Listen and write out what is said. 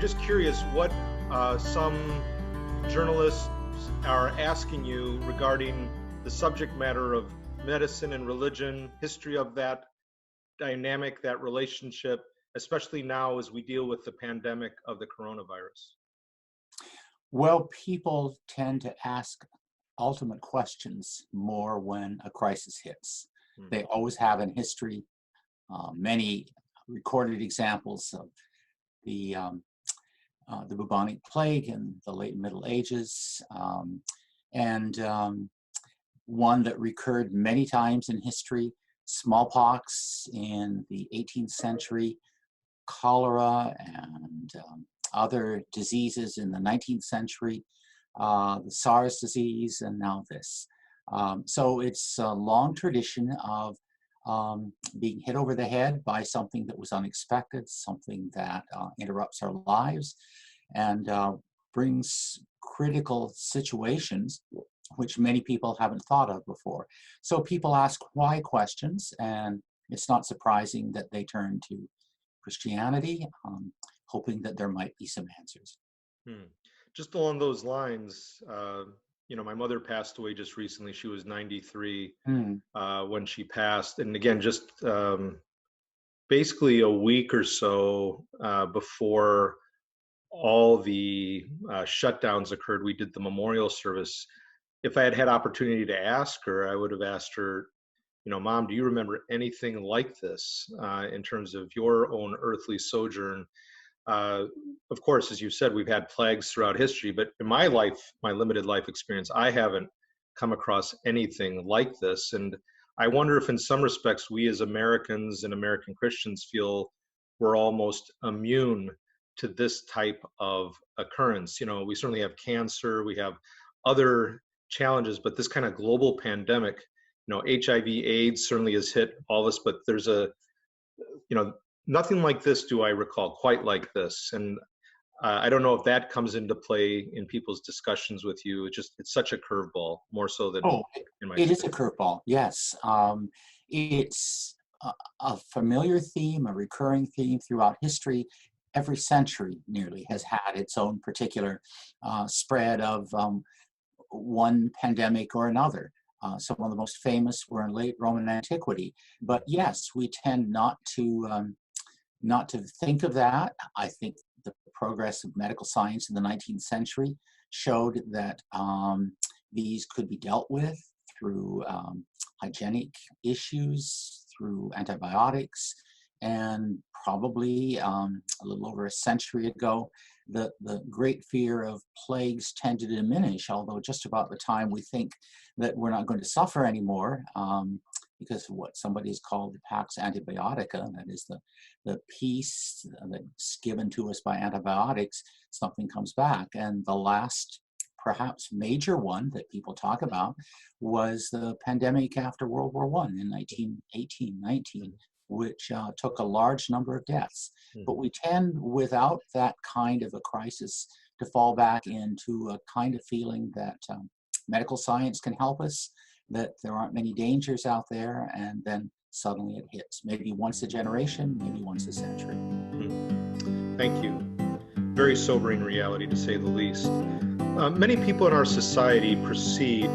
just curious what some journalists are asking you regarding the subject matter of medicine and religion, history of that dynamic, that relationship, especially now as we deal with the pandemic of the coronavirus. Well, people tend to ask ultimate questions more when a crisis hits. They always have in history. Many recorded examples of the bubonic plague in the late Middle Ages, and one that recurred many times in history, smallpox in the 18th century, cholera and other diseases in the 19th century, the SARS disease, and now this. So it's a long tradition of being hit over the head by something that was unexpected, something that interrupts our lives and brings critical situations which many people haven't thought of before. So people ask why questions, and it's not surprising that they turn to Christianity, hoping that there might be some answers. Just along those lines, my mother passed away just recently. She was 93 when she passed. And again, just basically a week or so before all the shutdowns occurred, we did the memorial service. If I had had opportunity to ask her, I would have asked her, Mom, do you remember anything like this in terms of your own earthly sojourn? Of course, as you said, we've had plagues throughout history, but in my life, my limited life experience, I haven't come across anything like this. And I wonder if in some respects, we as Americans and American Christians feel we're almost immune to this type of occurrence. We certainly have cancer, we have other challenges, but this kind of global pandemic, HIV, AIDS certainly has hit all of us, but there's nothing like this do I recall quite like this. And I don't know if that comes into play in people's discussions with you. It's such a curveball, more so than in my It is a curveball, yes. It's a familiar theme, a recurring theme throughout history. Every century nearly has had its own particular spread of one pandemic or another. Some of the most famous were in late Roman antiquity. But yes, we tend not to think of that. I think the progress of medical science in the 19th century showed that these could be dealt with through hygienic issues, through antibiotics, and probably a little over a century ago, the great fear of plagues tended to diminish, although just about the time we think that we're not going to suffer anymore, because of what somebody has called the Pax Antibiotica, that is the peace that's given to us by antibiotics, something comes back. And the last, perhaps major one that people talk about was the pandemic after World War I in 1918-19, which took a large number of deaths. But we tend, without that kind of a crisis, to fall back into a kind of feeling that medical science can help us, that there aren't many dangers out there, and then suddenly it hits. Maybe once a generation, maybe once a century. Thank you. Very sobering reality, to say the least. Many people in our society perceive